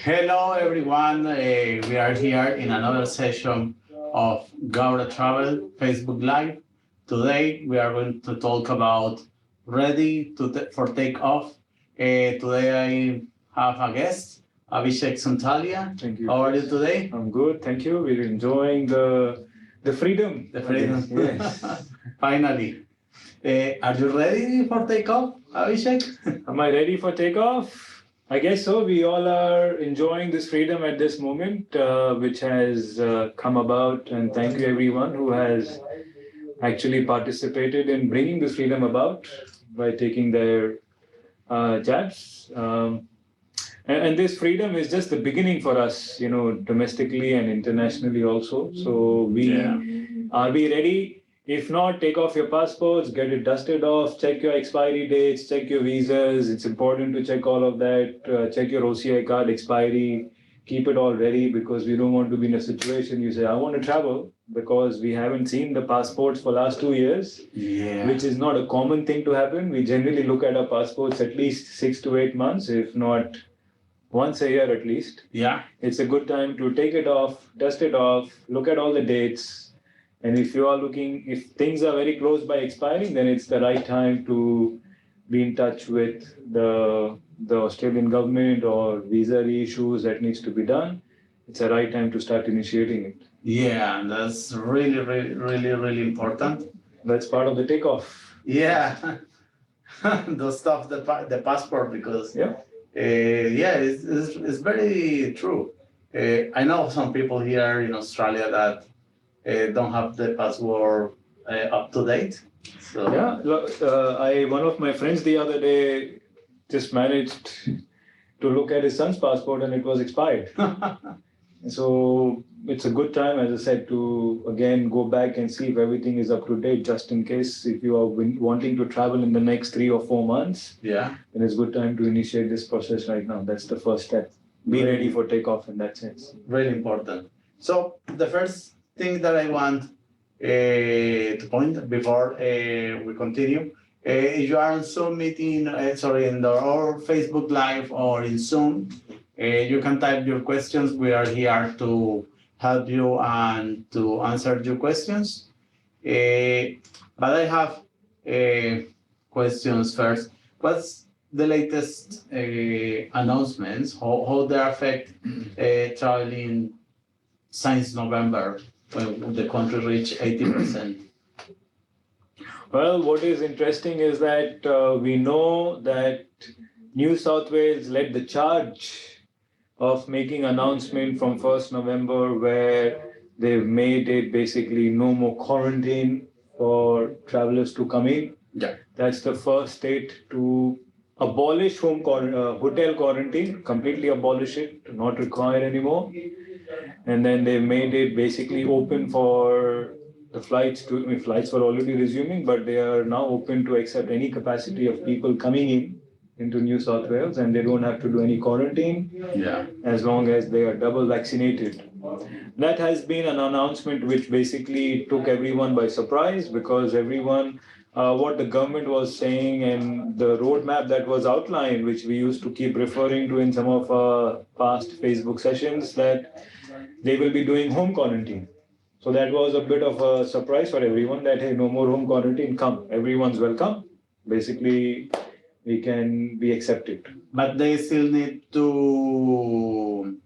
Hello, everyone. We are here in another session of Gaura Travel Facebook Live. Today, we are going to talk about ready for takeoff. Today, I have a guest, Abhishek Santalia. Thank you. How are you today? I'm good, thank you. We're enjoying the freedom. The freedom. Yes. Finally. Are you ready for takeoff, Abhishek? Am I ready for takeoff? I guess so. We all are enjoying this freedom at this moment, which has come about. And thank you, everyone who has actually participated in bringing this freedom about by taking their jabs. And this freedom is just the beginning for us, domestically and internationally also. So are we ready? If not, take off your passports, get it dusted off, check your expiry dates, check your visas. It's important to check all of that. Check your OCI card expiry. Keep it all ready because we don't want to be in a situation you say, I want to travel because we haven't seen the passports for last 2 years, which is not a common thing to happen. We generally look at our passports at least 6 to 8 months, if not once a year at least. Yeah. It's a good time to take it off, dust it off, look at all the dates. And if things are very close by expiring, then it's the right time to be in touch with the Australian government or visa reissues that needs to be done. It's the right time to start initiating it. Yeah, that's really, really, really, really important. That's part of the takeoff. Yeah, the stuff, the passport, because it's very true. I know some people here in Australia that don't have the password up to date. So one of my friends the other day just managed to look at his son's passport and it was expired. So it's a good time, as I said, to again go back and see if everything is up to date, just in case if you are wanting to travel in the next 3 or 4 months. Yeah, then it's a good time to initiate this process right now. That's the first step. Be ready for takeoff in that sense. Really important. So the first thing that I want to point before we continue, if you are on Zoom meeting, or Facebook Live or in Zoom, you can type your questions. We are here to help you and to answer your questions. But I have questions first. What's the latest announcements? How they affect traveling since November when the country reached 80%? Well, what is interesting is that we know that New South Wales led the charge of making announcement from 1st November where they've made it basically no more quarantine for travelers to come in. Yeah. That's the first state to abolish hotel quarantine, completely abolish it, not required anymore. And then they made it basically open for the flights flights were already resuming, but they are now open to accept any capacity of people coming into New South Wales, and they don't have to do any quarantine as long as they are double vaccinated. That has been an announcement which basically took everyone by surprise because what the government was saying and the roadmap that was outlined, which we used to keep referring to in some of our past Facebook sessions, that they will be doing home quarantine. So that was a bit of a surprise for everyone that, hey, no more home quarantine, come. Everyone's welcome. Basically, we can be accepted. But they still need to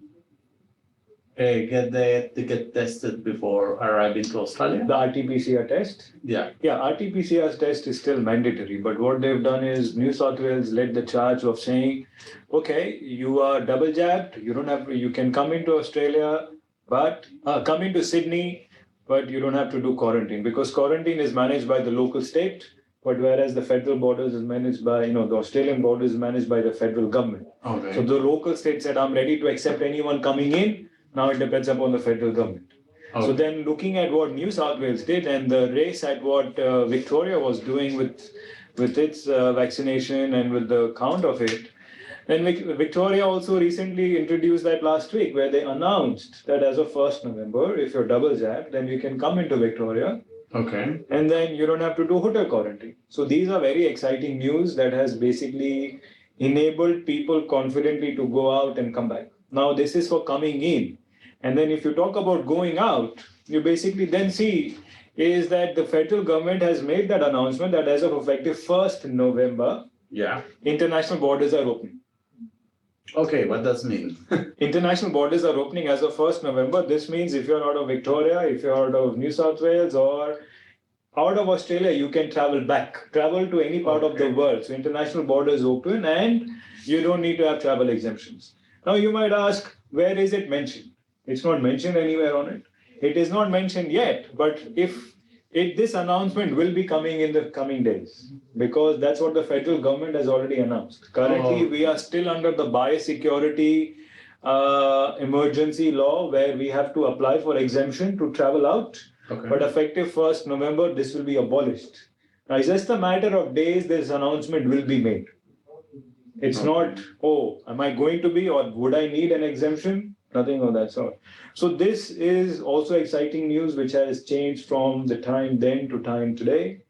get tested before arriving to Australia? The RT-PCR test? Yeah. Yeah, RT-PCR test is still mandatory. But what they've done is New South Wales led the charge of saying, okay, you are double jabbed. You can come into Australia, but come into Sydney, but you don't have to do quarantine because quarantine is managed by the local state. But whereas the federal borders is managed by, the Australian border is managed by the federal government. Okay. So the local state said, I'm ready to accept anyone coming in. Now it depends upon the federal government. Okay. So then looking at what New South Wales did and the race at what Victoria was doing with its vaccination and with the count of it, then Victoria also recently introduced that last week where they announced that as of 1st November, if you're double jabbed, then you can come into Victoria. Okay. And then you don't have to do hotel quarantine. So these are very exciting news that has basically enabled people confidently to go out and come back. Now this is for coming in. And then if you talk about going out, you basically then see is that the federal government has made that announcement that as of effective 1st November, Yeah. international borders are opening. Okay, what does it mean? International borders are opening as of 1st November. This means if you're out of Victoria, if you're out of New South Wales or out of Australia, you can travel back, travel to any part of the world. So international borders open and you don't need to have travel exemptions. Now you might ask, where is it mentioned? It's not mentioned anywhere on it. It is not mentioned yet, but if this announcement will be coming in the coming days, because that's what the federal government has already announced. Currently, we are still under the biosecurity emergency law where we have to apply for exemption to travel out. Okay. But effective 1st November, this will be abolished. Now, it's just a matter of days this announcement will be made. It's not, oh, am I going to be or would I need an exemption? Nothing of that sort. So this is also exciting news which has changed from the time then to time today.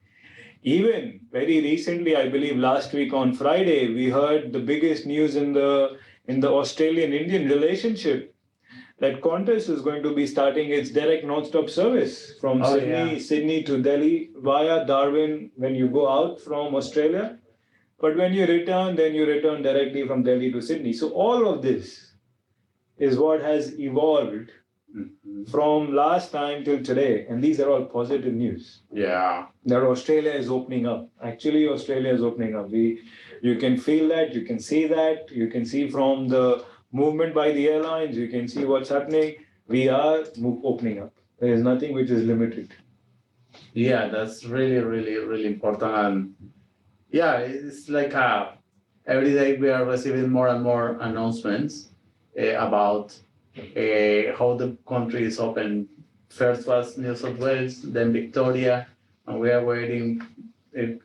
Even very recently, I believe last week on Friday, we heard the biggest news in the Australian-Indian relationship that Qantas is going to be starting its direct non-stop service from Sydney to Delhi via Darwin when you go out from Australia. But when you return, then you return directly from Delhi to Sydney. So all of this is what has evolved from last time till today. And these are all positive news. Yeah. That Australia is opening up. Actually, Australia is opening up. You can feel that, you can see that, you can see from the movement by the airlines, you can see what's happening. We are opening up. There is nothing which is limited. Yeah, that's really, really, really important. And yeah, it's like every day we are receiving more and more announcements about how the country is open. First was New South Wales, then Victoria, and we are waiting.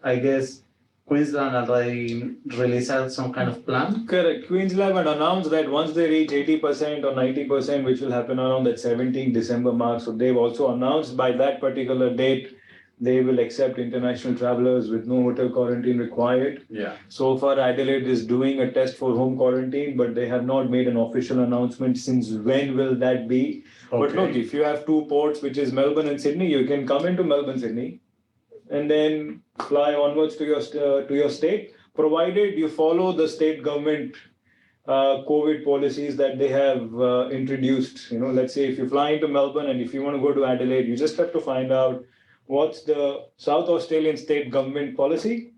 I guess Queensland already released some kind of plan. Correct. Queensland had announced that once they reach 80% or 90%, which will happen around that 17 December mark, so they've also announced by that particular date, they will accept international travelers with no hotel quarantine required. Yeah. So far, Adelaide is doing a test for home quarantine, but they have not made an official announcement since when will that be. Okay. But look, if you have two ports, which is Melbourne and Sydney, you can come into Melbourne, Sydney, and then fly onwards to your state, provided you follow the state government COVID policies that they have introduced. You know, let's say if you fly into Melbourne and if you want to go to Adelaide, you just have to find out what's the South Australian state government policy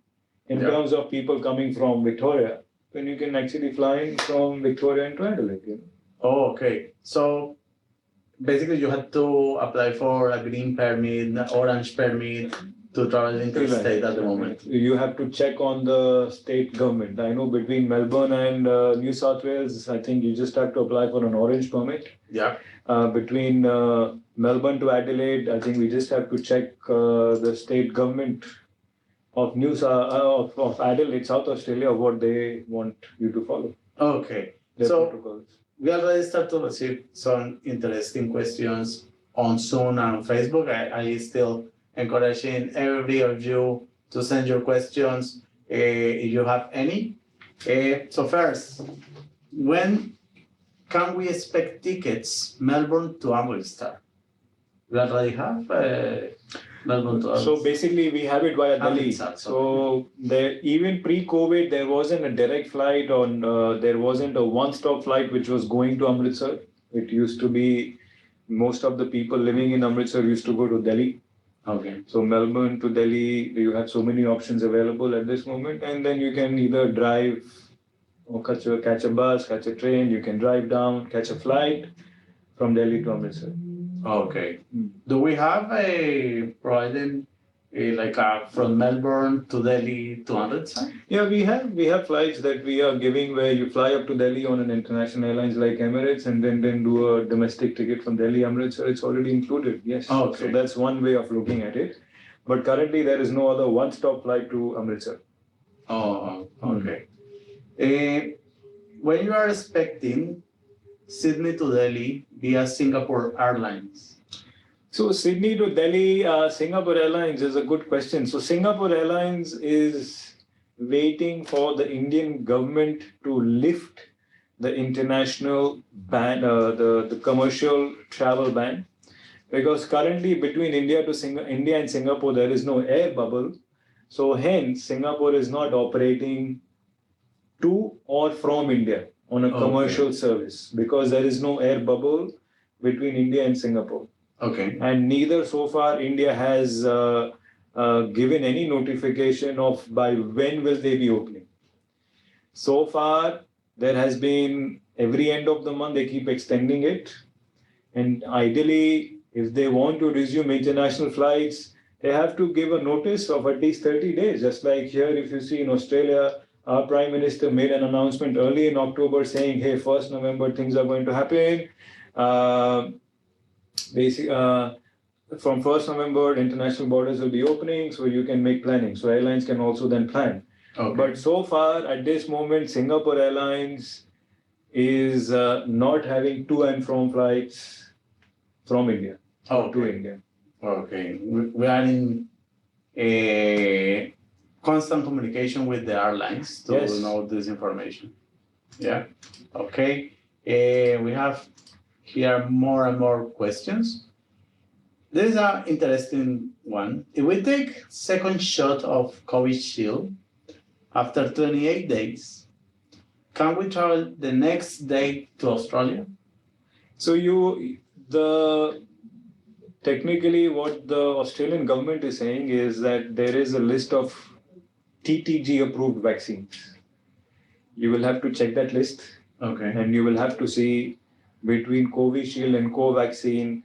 in terms of people coming from Victoria. Then you can actually fly in from Victoria into Adelaide. You know? Oh, okay. So basically, you had to apply for a green permit, orange permit to travel into the state at the moment. You have to check on the state government. I know between Melbourne and New South Wales, I think you just have to apply for an orange permit. Yeah. Between Melbourne to Adelaide, I think we just have to check the state government of of Adelaide, South Australia, what they want you to follow. Okay. Their so protocols. We already started to receive some interesting questions on Zoom and on Facebook. I still encouraging every of you to send your questions if you have any. So first, when can we expect tickets Melbourne to Amritsar? We already have Melbourne to Amritsar. So basically, we have it via Delhi. So even pre-COVID, there wasn't a direct flight or there wasn't a one-stop flight which was going to Amritsar. It used to be most of the people living in Amritsar used to go to Delhi. Okay. So Melbourne to Delhi, you have so many options available at this moment, and then you can either drive or catch a bus, catch a train. You can drive down, catch a flight from Delhi to Amritsar. Okay. Do we have a provided from Melbourne to Delhi to Amritsar? Yeah, we have flights that we are giving where you fly up to Delhi on an international airlines like Emirates and then do a domestic ticket from Delhi Amritsar. It's already included. Yes. Okay. So that's one way of looking at it. But currently there is no other one-stop flight to Amritsar. Oh, okay. When you are expecting Sydney to Delhi via Singapore Airlines? So Sydney to Delhi, Singapore Airlines is a good question. So Singapore Airlines is waiting for the Indian government to lift the international ban, the commercial travel ban, because currently between India and Singapore there is no air bubble, so hence Singapore is not operating to or from India on a commercial service because there is no air bubble between India and Singapore. Okay. And neither so far India has given any notification of by when will they be opening. So far, there has been every end of the month they keep extending it. And ideally, if they want to resume international flights, they have to give a notice of at least 30 days. Just like here, if you see in Australia, our Prime Minister made an announcement early in October saying, hey, 1st November, things are going to happen. From 1st November, international borders will be opening, so you can make planning. So airlines can also then plan. Okay. But so far, at this moment, Singapore Airlines is not having to and from flights from India to India. Okay. We are in a constant communication with the airlines to know this information. Yeah. Okay. We have here more and more questions. This is an interesting one. If we take second shot of COVID shield after 28 days, can we travel the next day to Australia? So technically what the Australian government is saying is that there is a list of TTG approved vaccines. You will have to check that list. Okay. And you will have to see between Covishield and Covaxin,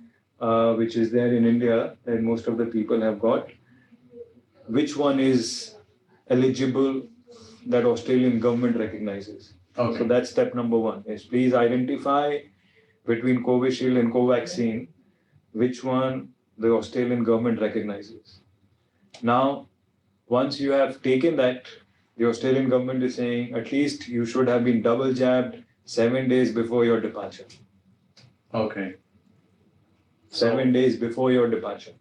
which is there in India, and most of the people have got, which one is eligible that Australian government recognizes. Okay. So that's step number one, is please identify between Covishield and Covaxin, which one the Australian government recognizes. Now, once you have taken that, the Australian government is saying at least you should have been double jabbed 7 days before your departure. Okay. 7 days before your departure.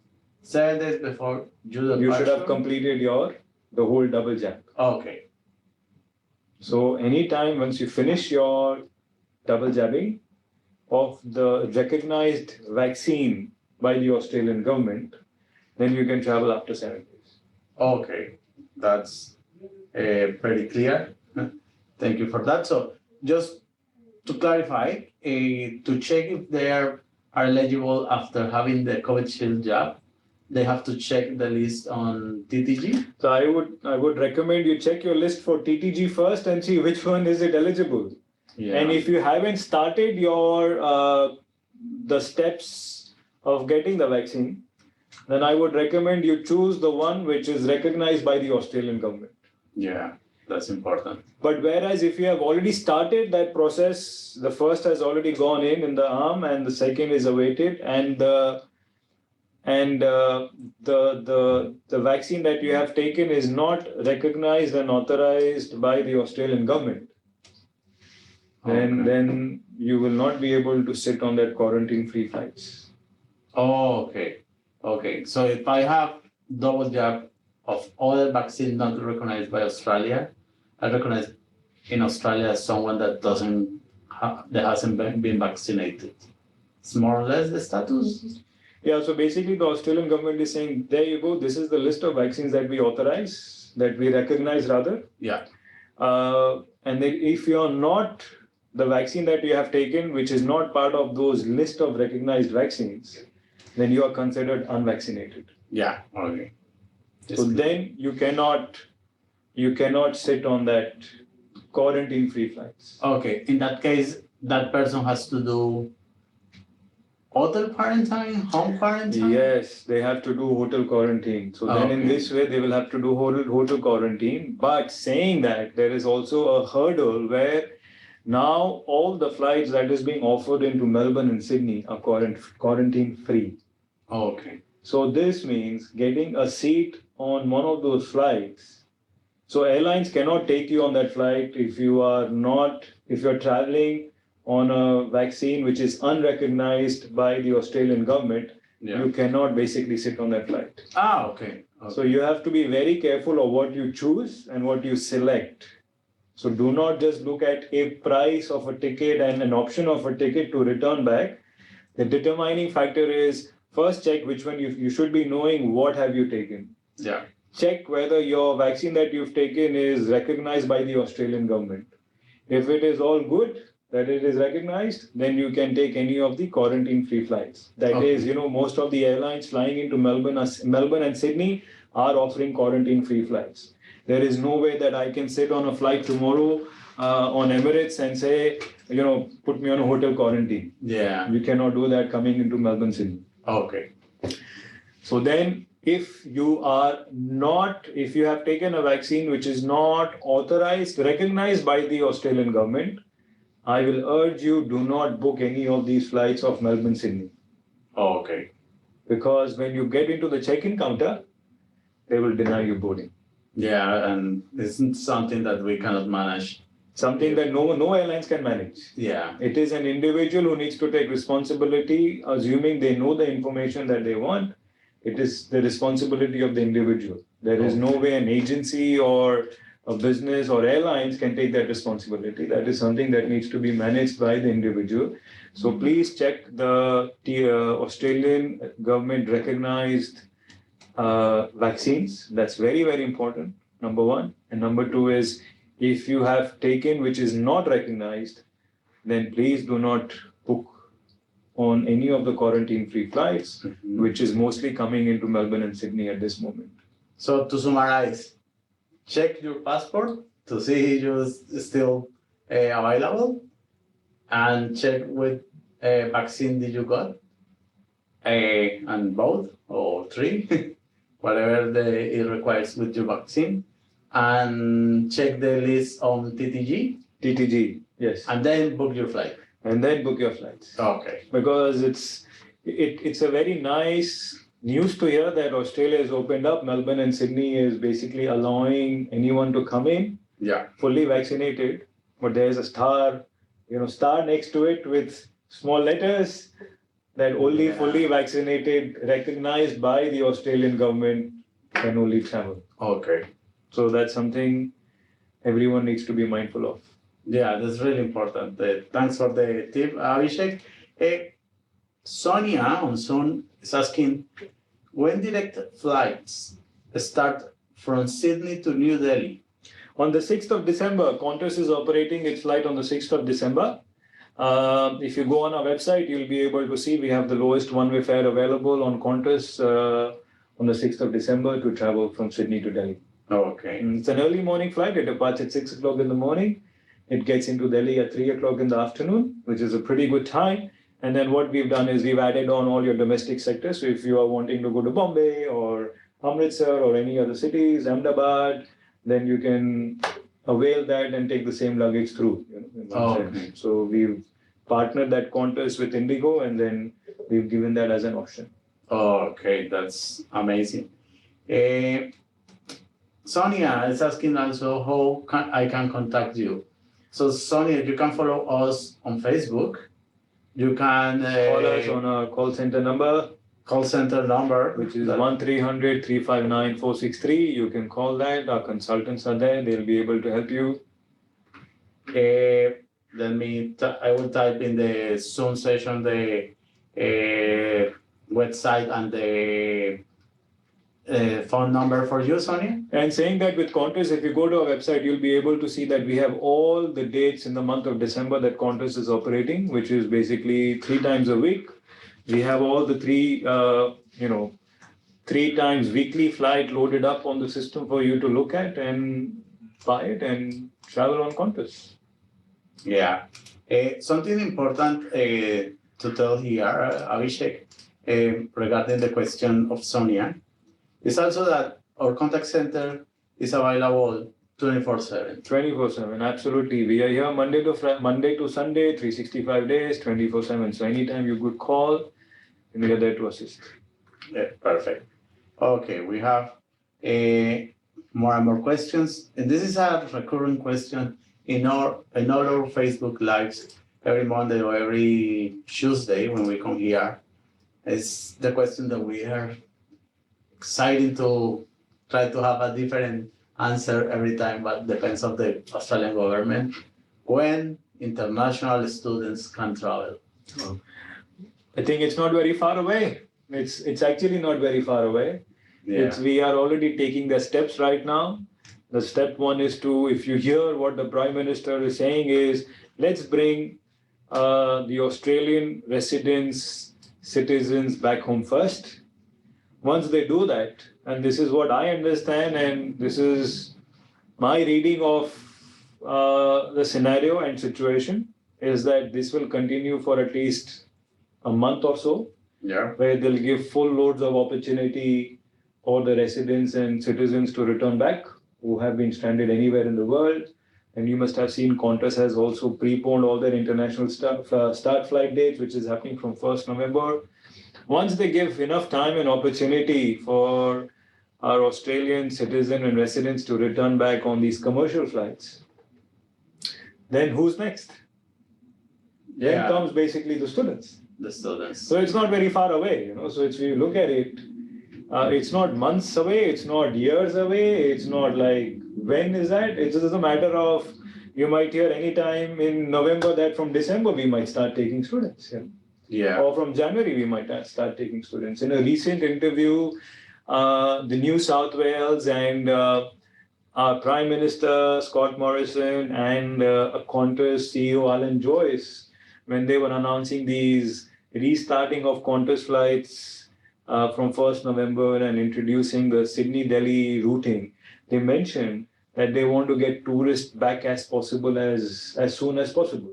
7 days before you should have completed the whole double jab. Okay. So anytime once you finish your double jabbing of the recognized vaccine by the Australian government, then you can travel after 7 days. Okay, that's pretty clear. Thank you for that. So just to clarify, to check if they are eligible after having the COVID shield jab, they have to check the list on TTG. So I would recommend you check your list for TTG first and see which one is it eligible. Yeah. And if you haven't started your the steps of getting the vaccine, then I would recommend you choose the one which is recognized by the Australian government. Yeah, that's important. But whereas if you have already started that process, the first has already gone in the arm and the second is awaited, and the vaccine that you have taken is not recognized and authorized by the Australian government, then you will not be able to sit on that quarantine-free flights. Oh, okay. Okay. So if I have double jab of other vaccine not recognized by Australia, I recognize in Australia as someone that hasn't been vaccinated. It's more or less the status. Yeah, so basically the Australian government is saying, there you go, this is the list of vaccines that we authorize, that we recognize rather. Yeah. And if you're not, the vaccine that you have taken, which is not part of those list of recognized vaccines, then you are considered unvaccinated. Yeah, okay. So then you cannot sit on that quarantine-free flights. Okay, in that case, that person has to do hotel quarantine, home quarantine? Yes, they have to do hotel quarantine. So then in this way, they will have to do hotel quarantine. But saying that, there is also a hurdle where now all the flights that is being offered into Melbourne and Sydney are quarantine-free. Okay. So this means getting a seat on one of those flights. So airlines cannot take you on that flight if you're traveling on a vaccine which is unrecognized by the Australian government. Yeah. You cannot basically sit on that flight. Okay. So you have to be very careful of what you choose and what you select. So do not just look at a price of a ticket and an option of a ticket to return back. The determining factor is first check which one you should be knowing what have you taken. Yeah. Check whether your vaccine that you've taken is recognized by the Australian government. If it is all good, that it is recognized, then you can take any of the quarantine-free flights. That is, most of the airlines flying into Melbourne and Sydney are offering quarantine-free flights. There is no way that I can sit on a flight tomorrow on Emirates and say, put me on a hotel quarantine. Yeah. You cannot do that coming into Melbourne, Sydney. Okay. So then, if you have taken a vaccine which is not recognized by the Australian government, I will urge you, do not book any of these flights of Melbourne, Sydney. Okay. Because when you get into the check-in counter, they will deny you boarding. Yeah, and isn't something that we cannot manage. Something that no airlines can manage. Yeah. It is an individual who needs to take responsibility, assuming they know the information that they want. It is the responsibility of the individual. There is no way an agency or a business or airlines can take that responsibility. That is something that needs to be managed by the individual. So please check the Australian government recognized vaccines. That's very, very important, number one. And number two is, if you have taken which is not recognized, then please do not book on any of the quarantine-free flights, which is mostly coming into Melbourne and Sydney at this moment. So to summarize, check your passport to see if it's still available, and check what vaccine did you got, and both or three, whatever it requires with your vaccine, and check the list on TTG. TTG, yes. And then book your flight. And then book your flights. Okay. Because it's a very nice news to hear that Australia has opened up. Melbourne and Sydney is basically allowing anyone to come in, fully vaccinated. But there's a star next to it with small letters that only fully vaccinated, recognized by the Australian government, can only travel. Okay. So that's something everyone needs to be mindful of. Yeah, that's really important. Thanks for the tip, Abhishek. Sonia on Zoom is asking, when direct flights start from Sydney to New Delhi? On the 6th of December, Qantas is operating its flight on the 6th of December. If you go on our website, you'll be able to see we have the lowest one-way fare available on Qantas on the 6th of December to travel from Sydney to Delhi. Okay. It's an early morning flight. It departs at 6 o'clock in the morning. It gets into Delhi at 3 o'clock in the afternoon, which is a pretty good time. And then what we've done is we've added on all your domestic sectors. So if you are wanting to go to Bombay or Amritsar or any other cities, Ahmedabad, then you can avail that and take the same luggage through. Okay. So we've partnered that Qantas with Indigo, and then we've given that as an option. Okay, that's amazing. Sonia is asking also how I can contact you. So Sonia, you can follow us on Facebook. You can call us on our call center number, which is 1300-359-463. You can call that. Our consultants are there. They'll be able to help you. I will type in the Zoom session the website and the phone number for you, Sonia. And saying that with Qantas, if you go to our website, you'll be able to see that we have all the dates in the month of December that Qantas is operating, which is basically 3 times a week. We have all the 3 times weekly flight loaded up on the system for you to look at and buy it and travel on Qantas. Yeah. Something important to tell here, Abhishek, regarding the question of Sonia, is also that our contact center is available 24/7. 24/7, absolutely. We are here Monday to Sunday, 365 days, 24/7. So anytime you could call, and we are there to assist. Yeah, perfect. Okay, we have more and more questions, and this is a recurring question in all our Facebook lives every Monday or every Tuesday when we come here. It's the question that we are excited to try to have a different answer every time, but depends on the Australian government. When international students can travel. I think it's not very far away. It's actually not very far away. Yeah. We are already taking the steps right now. The step one is to, if you hear what the Prime Minister is saying is, let's bring the Australian residents, citizens back home first. Once they do that, and this is what I understand, and this is my reading of the scenario and situation, is that this will continue for at least a month or so, where they'll give full loads of opportunity for the residents and citizens to return back who have been stranded anywhere in the world. And you must have seen Qantas has also preponed all their international start flight dates, which is happening from 1st November. Once they give enough time and opportunity for our Australian citizens and residents to return back on these commercial flights, then who's next? Then comes basically the students. The students. So it's not very far away, So if you look at it, it's not months away, it's not years away, it's not like when is that? It's just a matter of, you might hear anytime in November that from December we might start taking students. Or from January we might start taking students. In a recent interview, the New South Wales and our Prime Minister Scott Morrison and a Qantas CEO Alan Joyce, when they were announcing these restarting of Qantas flights from 1st November and introducing the Sydney-Delhi routing, they mentioned that they want to get tourists back as possible as soon as possible.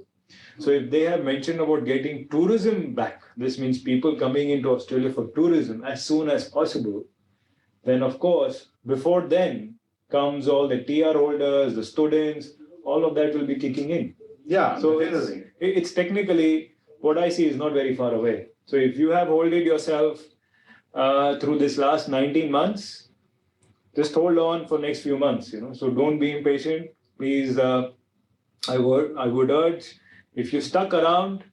So if they have mentioned about getting tourism back, this means people coming into Australia for tourism as soon as possible, then of course, before then comes all the TR holders, the students, all of that will be kicking in. So it's technically, what I see is not very far away. So if you have held it yourself through this last 19 months, just hold on for next few months, So don't be impatient. Please, I would urge, if you stuck around,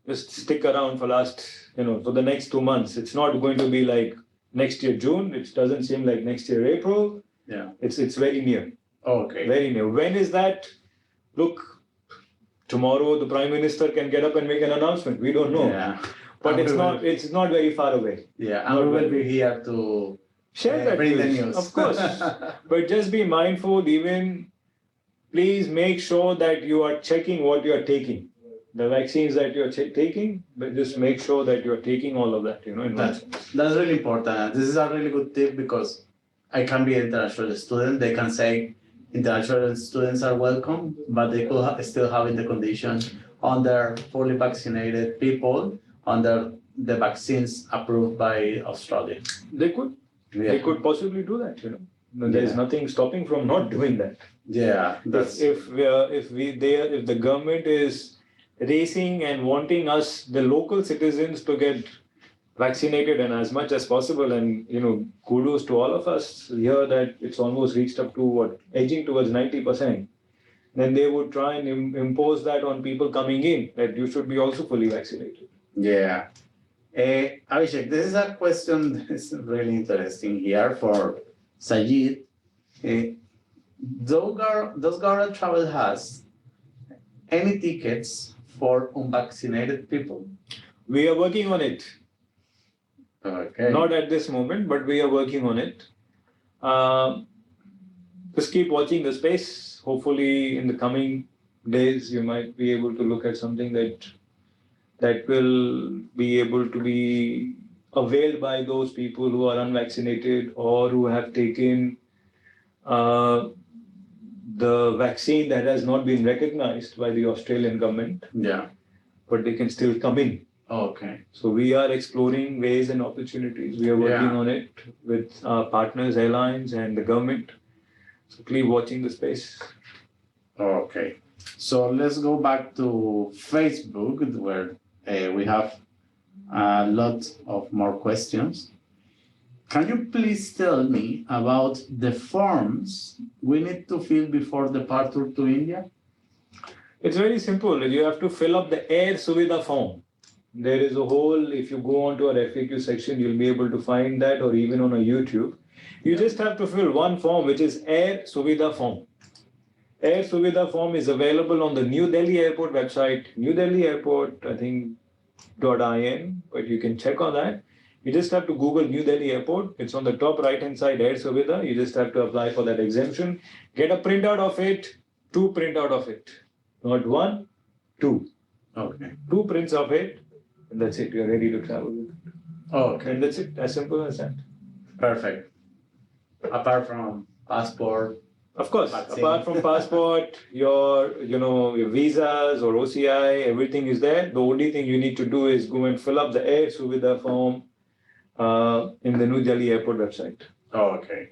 just stick around for for the next 2 months. It's not going to be like next year, June. It doesn't seem like next year, April. It's very near. Okay. Very near. When is that? Look, tomorrow the Prime Minister can get up and make an announcement. We don't know. But it's not very far away. And we will be here to share that bring the news. news. Of course. But just be mindful, please make sure that you are checking what you are taking. The vaccines that you're taking, but just make sure that you're taking all of that, That's really important. This is a really good tip because I can be an international student. They can say international students are welcome, but they could still have the condition under fully vaccinated people under the vaccines approved by Australia. They could. They could possibly do that, There's nothing stopping from not doing that. If the government is racing and wanting us, the local citizens, to get vaccinated and as much as possible, and kudos to all of us here that it's almost reached up to edging towards 90%, then they would try and impose that on people coming in, that you should be also fully vaccinated. Abhishek, this is a question that's really interesting here for Sajid. Does Gara Travel has any tickets for unvaccinated people? We are working on it. Okay. Not at this moment, but we are working on it. Just keep watching the space. Hopefully, in the coming days, you might be able to look at something that will be able to be availed by those people who are unvaccinated or who have taken the vaccine that has not been recognized by the Australian government. But they can still come in. Okay. So we are exploring ways and opportunities. We are working on it with our partners, Airlines, and the government. So keep watching the space. Okay. So let's go back to Facebook, where we have a lot of more questions. Can you please tell me about the forms we need to fill before departure to India? It's very simple. You have to fill up the Air Suvidha form. There is a whole, if you go onto our FAQ section, you'll be able to find that, or even on a YouTube. You just have to fill one form, which is Air Suvidha form. Air Suvidha form is available on the New Delhi Airport website, New Delhi Airport, I think, .in, but you can check on that. You just have to Google New Delhi Airport. It's on the top right-hand side, Air Suvidha. You just have to apply for that exemption. Get a printout of it, 2 printout of it. Not 1, 2. Okay. 2 prints of it, and that's it. You're ready to travel with it. Okay. And that's it, as simple as that. Perfect. Apart from passport. Of course, Vaccine. apart from passport, your visas or OCI, everything is there. The only thing you need to do is go and fill up the Air Suvidha form in the New Delhi Airport website. Okay.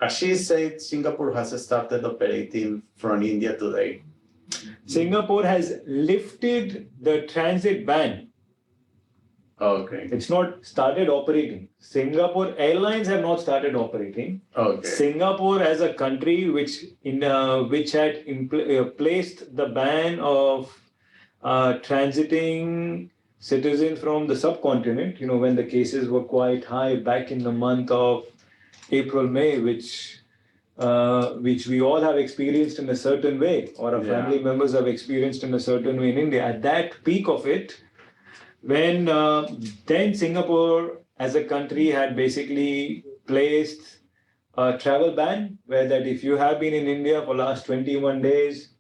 As she said, Singapore has started operating from India today. Singapore has lifted the transit ban. Okay. It's not started operating. Singapore Airlines have not started operating. Okay. Singapore as a country which had placed the ban of transiting citizens from the subcontinent, when the cases were quite high back in the month of April, May, which we all have experienced in a certain way, or our family members have experienced in a certain way in India. At that peak of it, when then Singapore as a country had basically placed a travel ban, where that if you have been in India for last 21 days,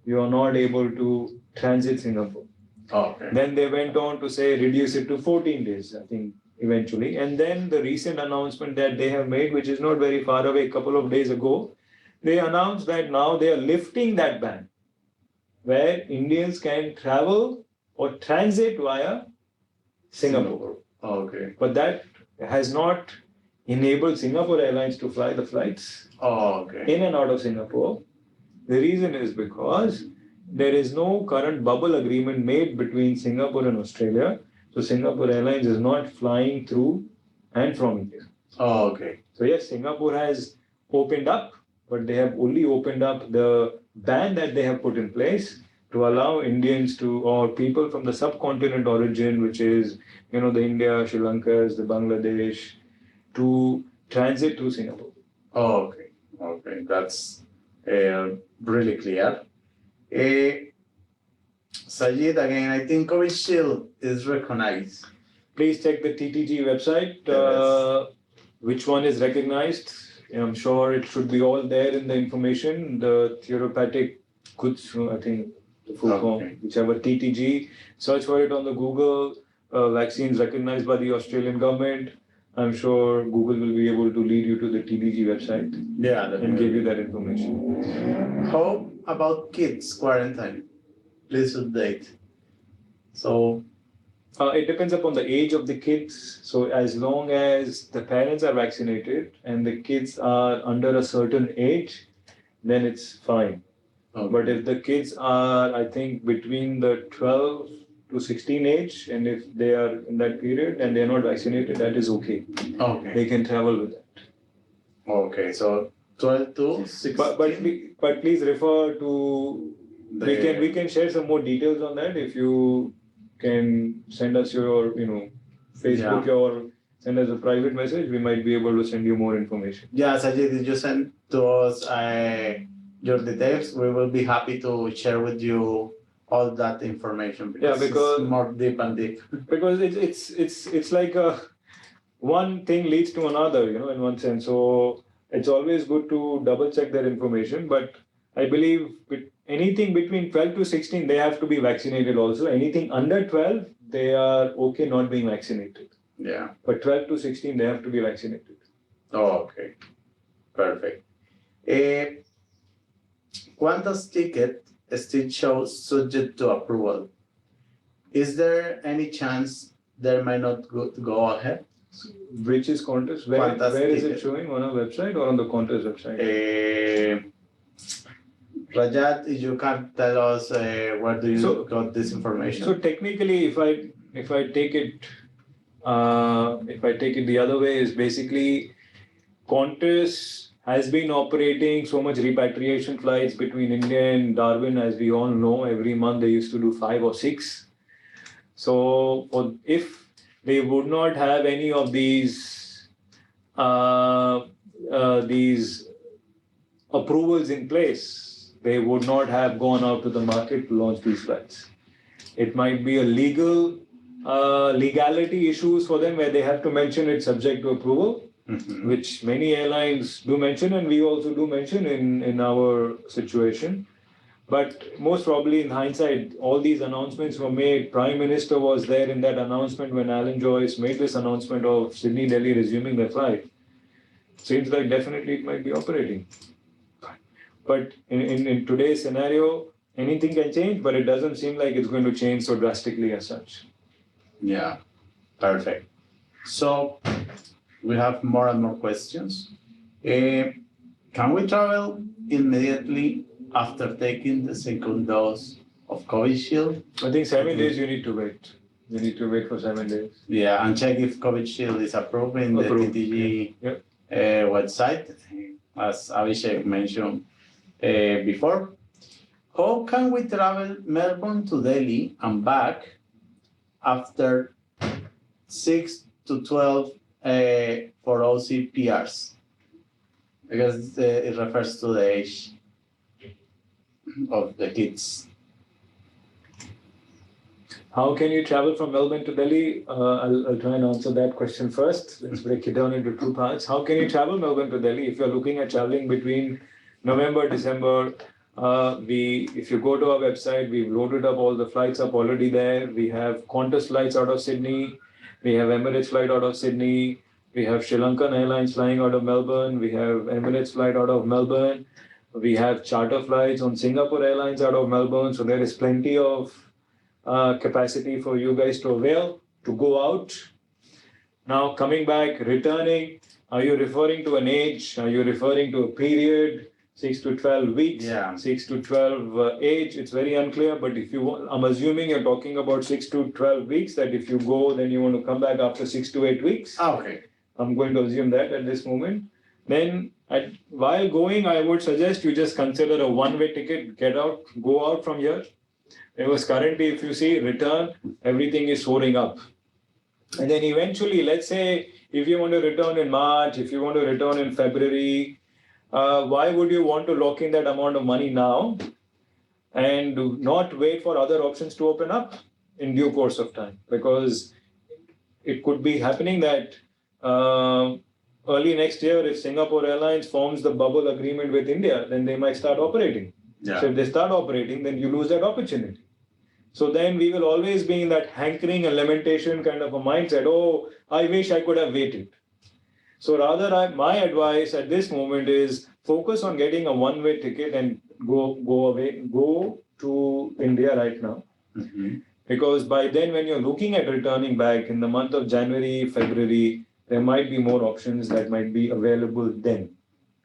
you are not able to transit Singapore. Okay. Then they went on to say reduce it to 14 days, I think, eventually. And then the recent announcement that they have made, which is not very far away, a couple of days ago, they announced that now they are lifting that ban, where Indians can travel or transit via Singapore. Okay. But that has not enabled Singapore Airlines to fly the flights in and out of Singapore. The reason is because there is no current bubble agreement made between Singapore and Australia. So Singapore Airlines is not flying through and from India. Okay. So yes, Singapore has opened up, but they have only opened up the ban that they have put in place to allow Indians or people from the subcontinent origin, which is, the India, Sri Lankas, the Bangladesh, to transit through Singapore. Okay. That's really clear. Sajid, again, I think COVID Shield is recognized. Please check the TTG website, which one is recognized. I'm sure it should be all there in the information, the therapeutic goods, I think, the full form, whichever TTG. Search for it on the Google, vaccines recognized by the Australian government. I'm sure Google will be able to lead you to the TTG website and give you that information. How about kids quarantine? Please update. So it depends upon the age of the kids. So as long as the parents are vaccinated and the kids are under a certain age, then it's fine. Okay. But if the kids are, I think, between the 12 to 16 age, and if they are in that period and they're not vaccinated, that is okay. Okay. They can travel with that. Okay, so 12 to 16. But please refer to. We can share some more details on that if you can send us your Facebook or send us a private message. We might be able to send you more information. Yeah, Sajid, did you send to us your details? We will be happy to share with you all that information because it's more deep and deep. Because it's like one thing leads to another, in one sense. So it's always good to double check their information. But I believe anything between 12 to 16, they have to be vaccinated also. Anything under 12, they are okay not being vaccinated. Yeah. But 12 to 16, they have to be vaccinated. Oh, okay. Perfect. Qantas ticket still shows subject to approval. Is there any chance there might not go ahead? Which is Qantas? Where is it showing? On our website or on the Qantas website? Rajat, you can tell us where do you got this information? So technically, if I take it the other way, is basically Qantas has been operating so much repatriation flights between India and Darwin, as we all know. Every month they used to do 5 or 6. So if they would not have any of these these approvals in place, they would not have gone out to the market to launch these flights. It might be a legality issues for them where they have to mention it subject to approval, which many airlines do mention, and we also do mention in our situation. But most probably in hindsight, all these announcements were made. Prime Minister was there in that announcement when Alan Joyce made this announcement of Sydney, Delhi resuming their flight. Seems like definitely it might be operating. But in today's scenario, anything can change, but it doesn't seem like it's going to change so drastically as such. Yeah, perfect. So we have more and more questions. Can we travel immediately after taking the second dose of Covishield? I think 7 days you need to wait. You need to wait for 7 days. Yeah, and check if Covishield is approved in the TTG website, as Abhishek mentioned before. How can we travel Melbourne to Delhi and back after 6 to 12 for OCPRs? Because it refers to the age of the kids. How can you travel from Melbourne to Delhi? I'll try and answer that question first. Let's break it down into two parts. How can you travel Melbourne to Delhi? If you're looking at traveling between November, December, if you go to our website, we've loaded up all the flights up already there. We have Qantas flights out of Sydney. We have Emirates flight out of Sydney. We have Sri Lankan Airlines flying out of Melbourne. We have Emirates flight out of Melbourne. We have charter flights on Singapore Airlines out of Melbourne. So there is plenty of capacity for you guys to avail to go out. Now coming back, returning, are you referring to an age? Are you referring to a period? 6 to 12 weeks, 6 to 12 age, it's very unclear. But if you want, I'm assuming you're talking about 6 to 12 weeks, that if you go, then you want to come back after 6 to 8 weeks. Okay. I'm going to assume that at this moment. Then while going, I would suggest you just consider a one-way ticket, go out from here. Because currently, if you see return, everything is soaring up. And then eventually, let's say, if you want to return in March, if you want to return in February, why would you want to lock in that amount of money now and not wait for other options to open up in due course of time? Because it could be happening that early next year, if Singapore Airlines forms the bubble agreement with India, then they might start operating. Yeah. So if they start operating, then you lose that opportunity. So then we will always be in that hankering and lamentation kind of a mindset. Oh, I wish I could have waited. So rather, my advice at this moment is focus on getting a one-way ticket and go to India right now. Mm-hmm. Because by then, when you're looking at returning back in the month of January, February, there might be more options that might be available then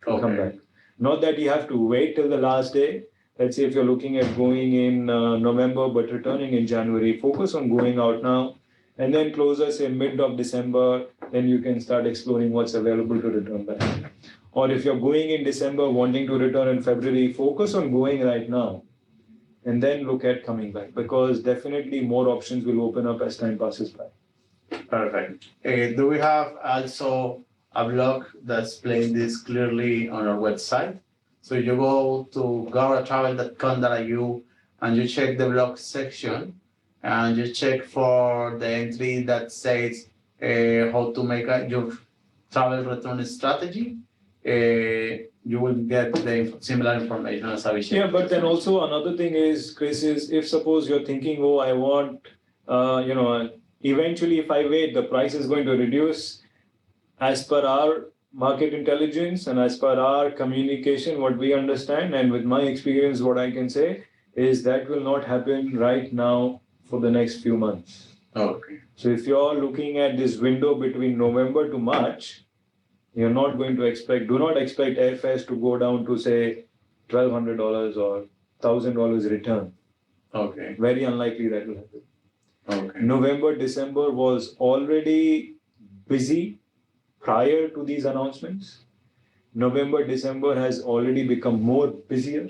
to come back. Not that you have to wait till the last day. Let's say if you're looking at going in November but returning in January, focus on going out now. And then closer, say mid of December, then you can start exploring what's available to return back. Or if you're going in December, wanting to return in February, focus on going right now. And then look at coming back, because definitely more options will open up as time passes by. Perfect. Do we have also a blog that's explains this clearly on our website? So you go to gauratravel.com.au and you check the blog section and you check for the entry that says how to make your travel return strategy. You will get the similar information as Abhishek. Yeah, but then also another thing is, Chris, is if suppose you're thinking, oh, I want, eventually if I wait, the price is going to reduce. As per our market intelligence and as per our communication, what we understand, and with my experience, what I can say is that will not happen right now for the next few months. Okay. So if you're looking at this window between November to March, you're not going to do not expect airfares to go down to say $1,200 or $1,000 return. Okay. Very unlikely that will happen. Okay. November, December was already busy prior to these announcements. November, December has already become more busier.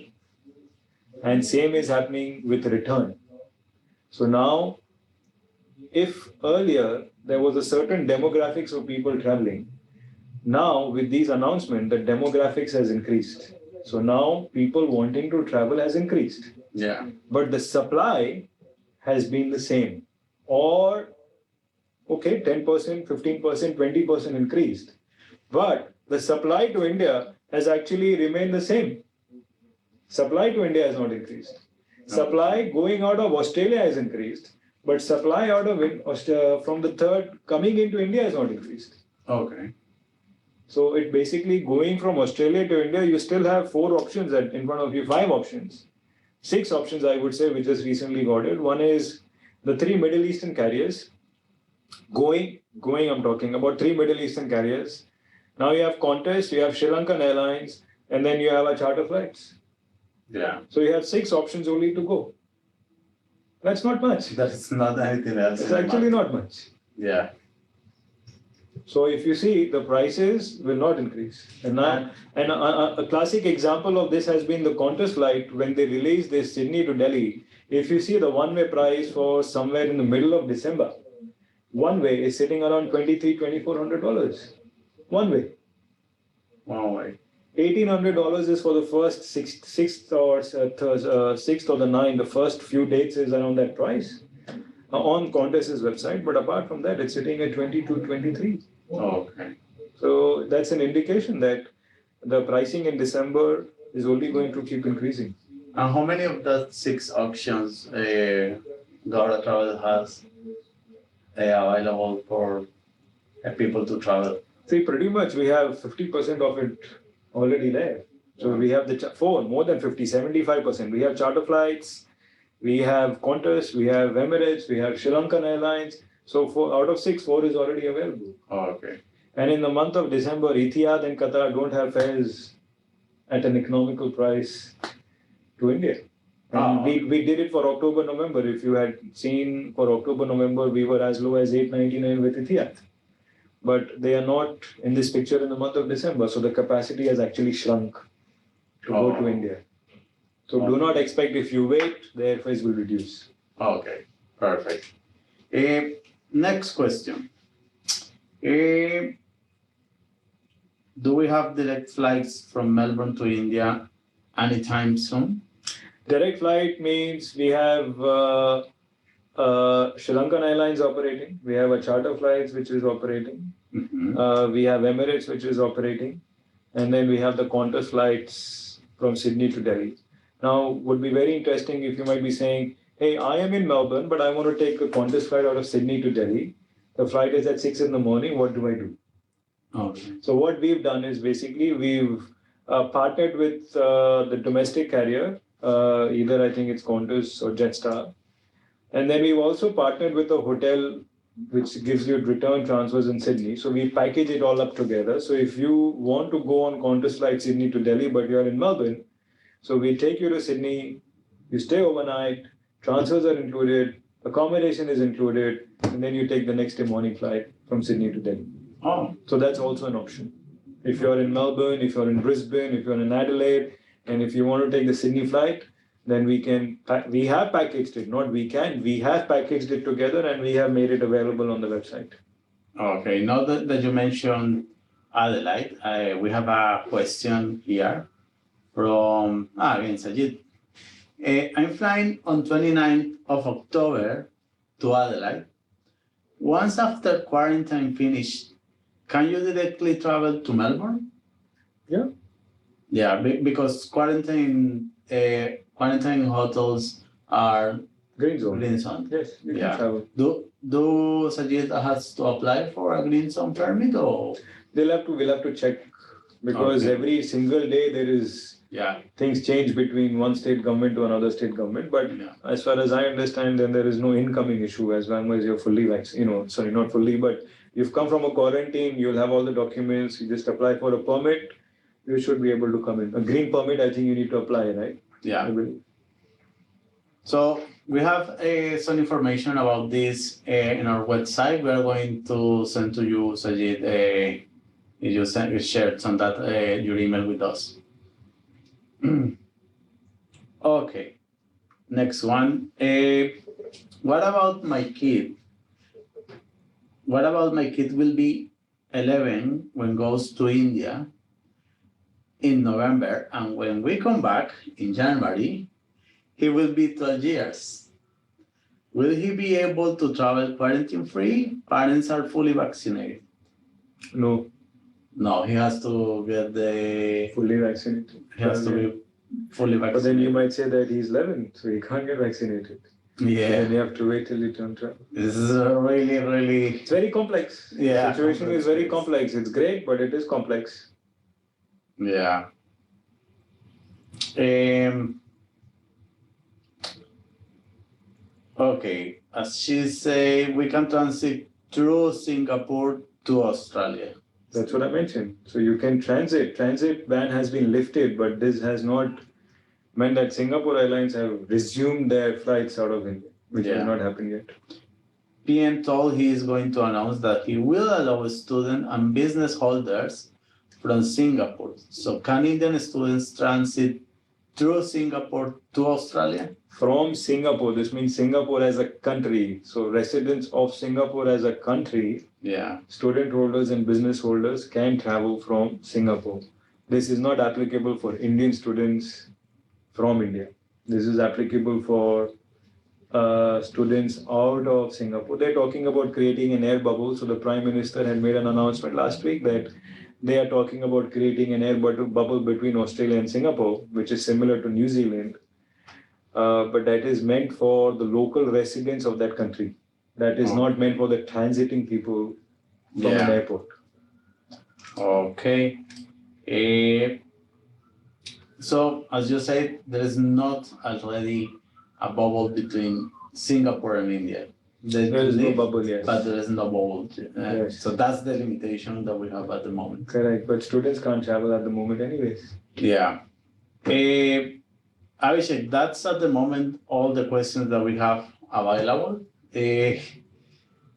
And same is happening with return. So now, if earlier there was a certain demographics of people traveling, Now, with these announcements, the demographics has increased. So now people wanting to travel has increased. Yeah. But the supply has been the same. Or, okay, 10%, 15%, 20% increased. But the supply to India has actually remained the same. Supply to India has not increased. Supply going out of Australia has increased, but supply out of from the third coming into India has not increased. Okay. So it basically going from Australia to India, you still have 4 options in front of you, 5 options, 6 options I would say, which just recently got it. One is the 3 Middle Eastern carriers. Going, I'm talking about 3 Middle Eastern carriers. Now you have Qantas, you have Sri Lankan Airlines, and then you have a charter flights. Yeah. So you have 6 options only to go. That's not much. That's not anything else. It's actually not much. Yeah. So if you see, the prices will not increase. And a classic example of this has been the Qantas flight when they released this Sydney to Delhi. If you see the one-way price for somewhere in the middle of December, one way is sitting around $2,300-$2,400. One way. One way. $1,800 is for the first sixth or the ninth. The first few dates is around that price on Qantas's website. But apart from that, it's sitting at 22, 23. Okay. So that's an indication that the pricing in December is only going to keep increasing. And how many of the 6 options Gaura Travel has available for people to travel? See, pretty much we have 50% of it already there. So we have the more than 50, 75%. We have charter flights, we have Qantas, we have Emirates, we have Sri Lankan Airlines. So out of 6, 4 is already available. Okay. And in the month of December, Etihad and Qatar don't have fares at an economical price to India. And we did it for October, November. If you had seen for October, November, we were as low as $899 with Etihad. But they are not in this picture in the month of December. So the capacity has actually shrunk to go to India. So do not expect if you wait, the airfares will reduce. Okay, perfect. Next question. Do we have direct flights from Melbourne to India anytime soon? Direct flight means we have Sri Lankan Airlines operating. We have a charter flights which is operating. Mm-hmm. We have Emirates which is operating. And then we have the Qantas flights from Sydney to Delhi. Now, would be very interesting if you might be saying, hey, I am in Melbourne, but I want to take a Qantas flight out of Sydney to Delhi. The flight is at 6 in the morning. What do I do? Okay. So what we've done is basically we've partnered with the domestic carrier, either I think it's Qantas or Jetstar. And then we've also partnered with a hotel which gives you return transfers in Sydney. So we package it all up together. So if you want to go on Qantas flight Sydney to Delhi, but you're in Melbourne, so we take you to Sydney, you stay overnight, transfers are included, accommodation is included, and then you take the next day morning flight from Sydney to Delhi. Oh. So that's also an option. If you're in Melbourne, if you're in Brisbane, if you're in Adelaide, and if you want to take the Sydney flight, then we have packaged it, we have packaged it together and we have made it available on the website. Okay, now that you mentioned Adelaide, we have a question here from, again, Sajid. I'm flying on 29th of October to Adelaide. Once after quarantine finished, can you directly travel to Melbourne? Yeah. Yeah, because quarantine hotels are Green zone. Green zone. Yes, you can travel. Do Sajid has to apply for a green zone permit or? We'll have to check because every single day there is things change between one state government to another state government. But as far as I understand, then there is no incoming issue as long as you're fully vaccinated. Sorry, not fully, but you've come from a quarantine, you'll have all the documents, you just apply for a permit, you should be able to come in. A green permit, I think you need to apply, right? Yeah. I believe. So we have some information about this in our website. We are going to send to you, Sajid, if you shared some that your email with us. Okay, next one. What about my kid? What about my kid will be 11 when goes to India in November, and when we come back in January, he will be 12 years. Will he be able to travel quarantine free? Parents are fully vaccinated. No, No, he has to get the. fully vaccinated. He has to be fully vaccinated. But then you might say that he's 11, so he can't get vaccinated. Yeah. Then you have to wait till he turns 12. This is really. It's very complex. Yeah. The situation is very complex. It's great, but it is complex. Yeah. Okay. As she say, we can transit through Singapore to Australia. That's what I mentioned. So you can transit. Transit ban has been lifted, but this has not meant that Singapore Airlines have resumed their flights out of India, which has not happened yet. PM told he is going to announce that he will allow student and business holders from Singapore. So can Indian students transit through Singapore to Australia? From Singapore, this means Singapore as a country. So residents of Singapore as a country, student holders and business holders can travel from Singapore. This is not applicable for Indian students from India. This is applicable for students out of Singapore. They're talking about creating an air bubble. So the Prime Minister had made an announcement last week that they are talking about creating an air bubble between Australia and Singapore, which is similar to New Zealand. But that is meant for the local residents of that country. That is not meant for the transiting people from an airport. Okay. So, as you said, there is not already a bubble between Singapore and India. There is no bubble, yes. But there is no bubble. Yes. So that's the limitation that we have at the moment. Correct, but students can't travel at the moment anyways. Yeah. Abhishek, that's at the moment all the questions that we have available. I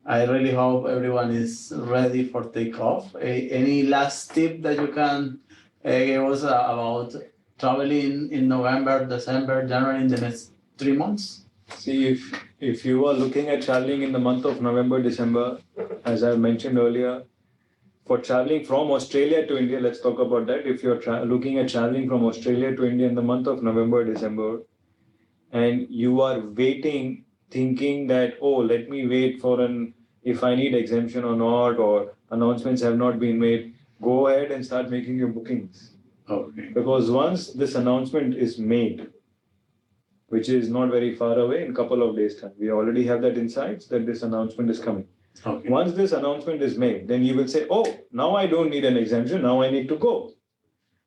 really hope everyone is ready for takeoff. Any last tip that you can give us about traveling in November, December, January, in the next 3 months? See, if you are looking at traveling in the month of November, December, as I mentioned earlier, for traveling from Australia to India, let's talk about that. If you're looking at traveling from Australia to India in the month of November, December, and you are waiting, thinking that, oh, let me wait for if I need exemption or not, or announcements have not been made, go ahead and start making your bookings. Okay. Because once this announcement is made, which is not very far away, in a couple of days' time, we already have that insights that this announcement is coming. Okay. Once this announcement is made, then you will say, oh, now I don't need an exemption, now I need to go.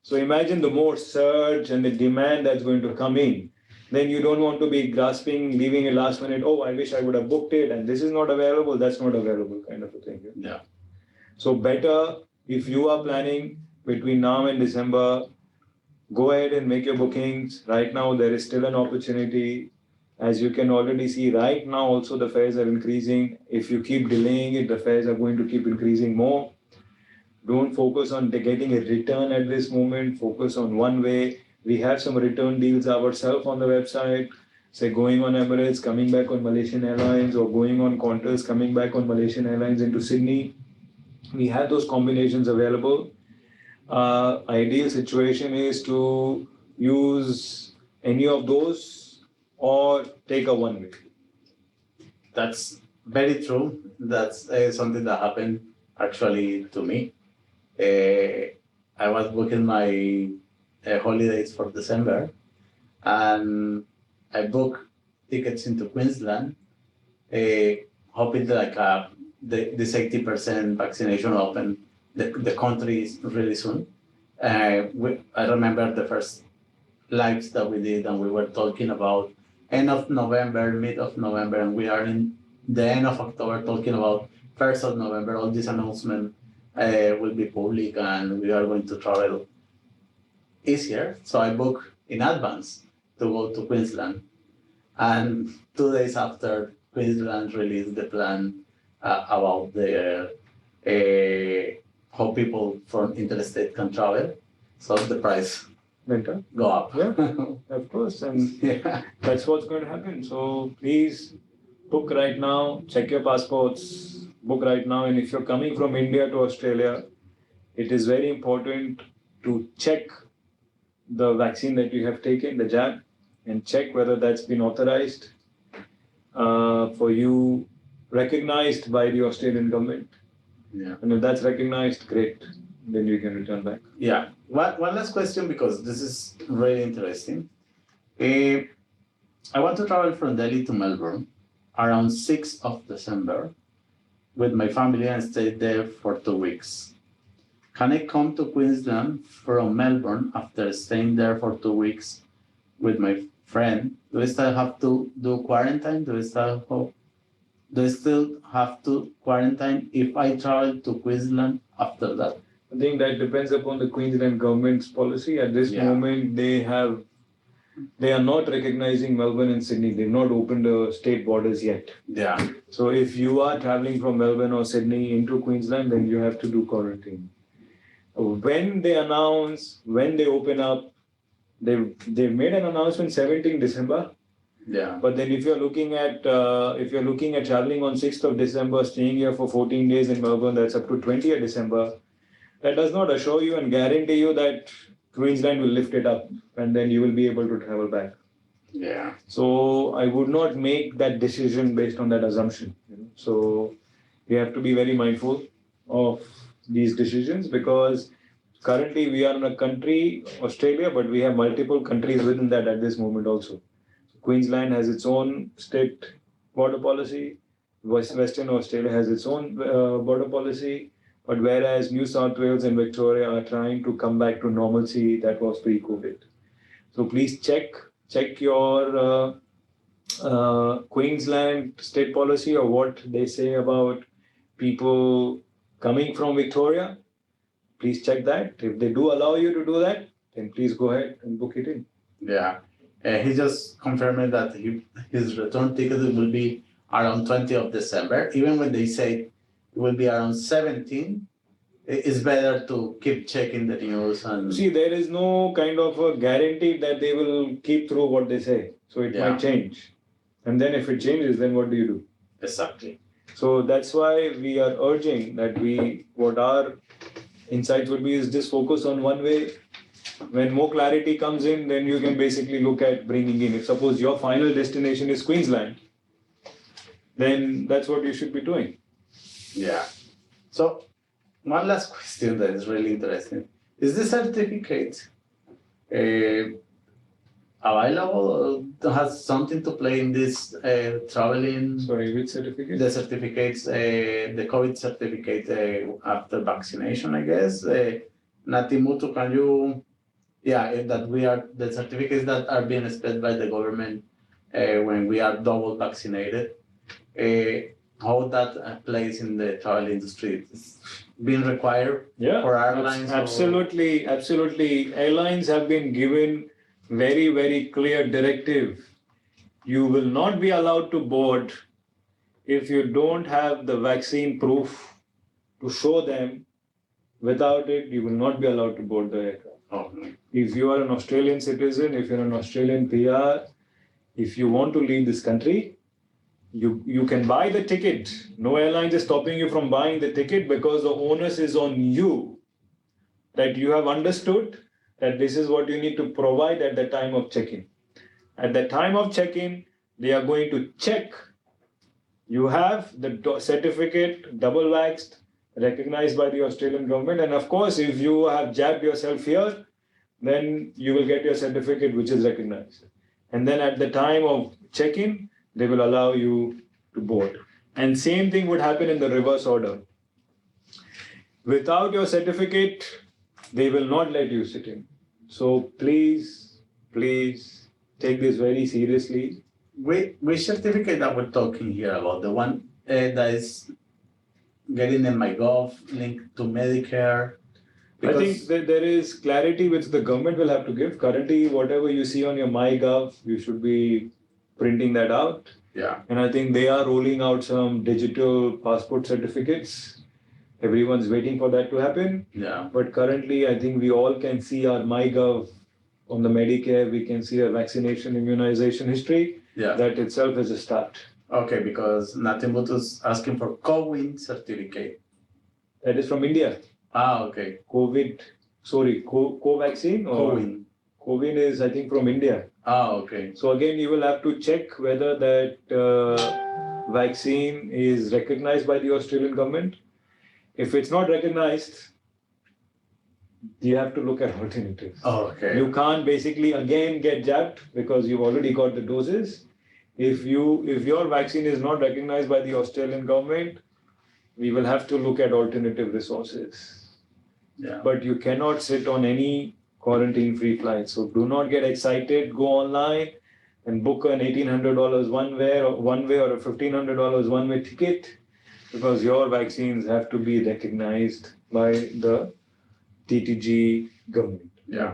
So imagine the more surge and the demand that's going to come in. Then you don't want to be grasping, leaving it last minute, oh, I wish I would have booked it, and this is not available, that's not available, kind of a thing. Yeah. So better, if you are planning between now and December, go ahead and make your bookings. Right now, there is still an opportunity. As you can already see, right now also the fares are increasing. If you keep delaying it, the fares are going to keep increasing more. Don't focus on getting a return at this moment. Focus on one way. We have some return deals ourselves on the website. Say going on Emirates, coming back on Malaysian Airlines, or going on Qantas, coming back on Malaysian Airlines into Sydney. We have those combinations available. Ideal situation is to use any of those or take a one-way. That's very true. That's something that happened actually to me. I was booking my holidays for December, and I booked tickets into Queensland, hoping that this 80% vaccination open the country is really soon. I remember the first lives that we did, and we were talking about end of November, mid of November, and we are in the end of October talking about 1st of November. All this announcement will be public, and we are going to travel easier. So I booked in advance to go to Queensland, and 2 days after, Queensland released the plan about how people from interstate can travel. So the price Went up. go up. Yeah, of course. And that's what's going to happen. So please book right now, check your passports, book right now. And if you're coming from India to Australia, it is very important to check the vaccine that you have taken, the jab, and check whether that's been authorized for you, recognized by the Australian government. Yeah. And if that's recognized, great, then you can return back. Yeah. One last question, because this is really interesting. I want to travel from Delhi to Melbourne around 6th of December with my family and stay there for 2 weeks. Can I come to Queensland from Melbourne after staying there for 2 weeks with my friend? Do I still have to do quarantine? Do I still have to quarantine if I travel to Queensland after that? I think that depends upon the Queensland government's policy. At this moment, they are not recognizing Melbourne and Sydney. They've not opened the state borders yet. Yeah. So if you are traveling from Melbourne or Sydney into Queensland, then you have to do quarantine. When they announce, when they open up, they've made an announcement 17 December. Yeah. But then if you're looking at traveling on 6th of December, staying here for 14 days in Melbourne, that's up to 20th December. That does not assure you and guarantee you that Queensland will lift it up and then you will be able to travel back. Yeah. So I would not make that decision based on that assumption. So we have to be very mindful of these decisions, because currently we are in a country, Australia, but we have multiple countries within that at this moment also. Queensland has its own state border policy. Western Australia has its own border policy. But whereas New South Wales and Victoria are trying to come back to normalcy that was pre-COVID. So please check your Queensland state policy or what they say about people coming from Victoria. Please check that. If they do allow you to do that, then please go ahead and book it in. Yeah. He just confirmed that his return ticket will be around 20th of December. Even when they say it will be around 17, it's better to keep checking the news. And see, there is no kind of a guarantee that they will keep through what they say. So it might change. And then if it changes, then what do you do? Exactly. So that's why we are urging that what our insights would be is just focus on one way. When more clarity comes in, then you can basically look at bringing in. If suppose your final destination is Queensland, then that's what you should be doing. Yeah. So one last question that is really interesting. Is this certificate available? Has something to play in this traveling? Sorry, which certificate? The certificates, the COVID certificate after vaccination, I guess. Natimutu, can you, that we are, the certificates that are being expected by the government when we are double vaccinated, how that plays in the travel industry? It's being required for airlines? Absolutely. Airlines have been given very, very clear directive. You will not be allowed to board if you don't have the vaccine proof to show them. Without it, you will not be allowed to board the aircraft. Okay. If you are an Australian citizen, if you're an Australian PR, if you want to leave this country, you can buy the ticket. No airline is stopping you from buying the ticket, because the onus is on you, that you have understood that this is what you need to provide at the time of check-in. At the time of check-in, they are going to check. You have the certificate, double vaxxed, recognized by the Australian government. And of course, if you have jabbed yourself here, then you will get your certificate, which is recognized. And then at the time of check-in, they will allow you to board. And same thing would happen in the reverse order. Without your certificate, they will not let you sit in. So please take this very seriously. Which certificate that we're talking here about? The one that is getting in MyGov linked to Medicare? Because I think that there is clarity which the government will have to give. Currently, whatever you see on your MyGov, you should be printing that out. Yeah. And I think they are rolling out some digital passport certificates. Everyone's waiting for that to happen. Yeah. But currently, I think we all can see our MyGov on the Medicare. We can see our vaccination immunization history. Yeah. That itself is a start. Okay, because Natimut is asking for COVID certificate. That is from India. Okay. Covaxin or COVID. COVID is, I think, from India. Okay. So again, you will have to check whether that vaccine is recognized by the Australian government. If it's not recognized, you have to look at alternatives. Okay. You can't basically again get jabbed because you've already got the doses. If your vaccine is not recognized by the Australian government, we will have to look at alternative resources. Yeah. But you cannot sit on any quarantine-free flight. So do not get excited. Go online and book an $1,800 one way or a $1,500 one-way ticket, because your vaccines have to be recognized by the TTG government,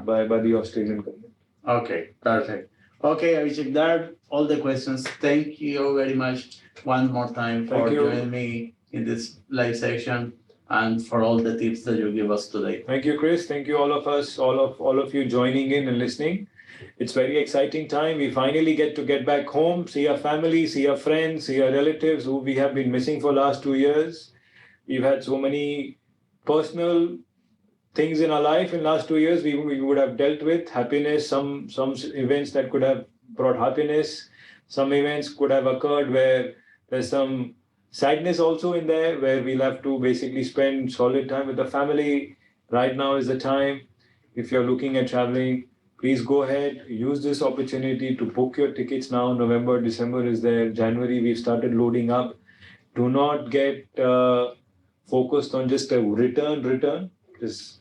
by the Australian government. Okay, perfect. Okay, Abhishek, that are all the questions. Thank you very much one more time for joining me in this live session and for all the tips that you give us today. Thank you, Chris. Thank you, all of us, all of you joining in and listening. It's very exciting time. We finally get back home, see our family, see our friends, see our relatives who we have been missing for last 2 years. We've had so many personal things in our life in last 2 years we would have dealt with. Happiness, some events that could have brought happiness. Some events could have occurred where there's some sadness also in there, where we'll have to basically spend solid time with the family. Right now is the time. If you're looking at traveling, please go ahead, use this opportunity to book your tickets now. November, December is there. January, we've started loading up. Do not get focused on just a return. Just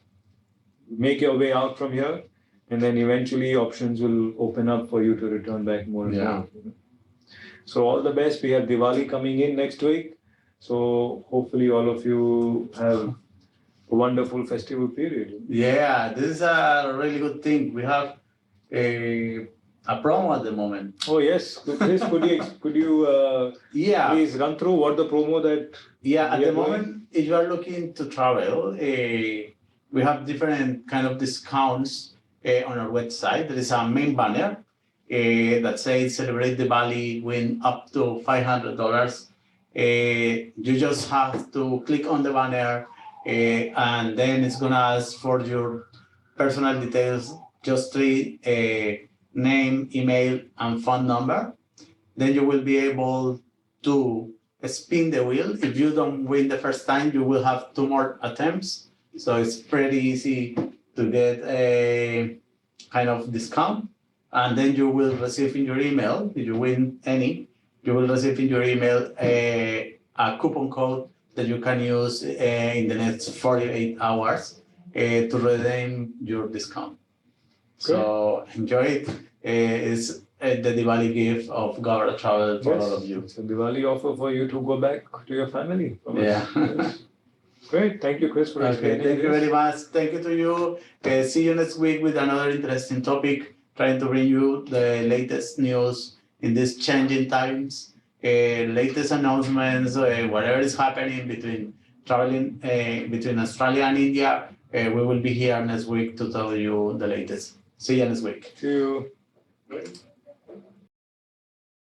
make your way out from here, and then eventually options will open up for you to return back more and more. So all the best. We have Diwali coming in next week. So hopefully all of you have a wonderful festival period. Yeah, this is a really good thing. We have a promo at the moment. Oh yes, Chris, could you please run through what the promo that? Yeah, at the moment, if you are looking to travel, we have different kind of discounts on our website. There is a main banner that says "Celebrate Diwali, win up to $500." You just have to click on the banner, and then it's gonna ask for your personal details, just 3 name, email, and phone number. Then you will be able to spin the wheel. If you don't win the first time, you will have 2 more attempts. So it's pretty easy to get a kind of discount. And then you will receive in your email, if you win any, you will receive in your email a coupon code that you can use in the next 48 hours to redeem your discount. So enjoy it. It's the Diwali gift of Gawara Travel for all of you. It's a Diwali offer for you to go back to your family. Yeah. Great. Thank you, Chris, for explaining. Thank you very much. Thank you to you. See you next week with another interesting topic, trying to bring you the latest news in these changing times, latest announcements, whatever is happening between traveling between Australia and India. We will be here next week to tell you the latest. See you next week. See you.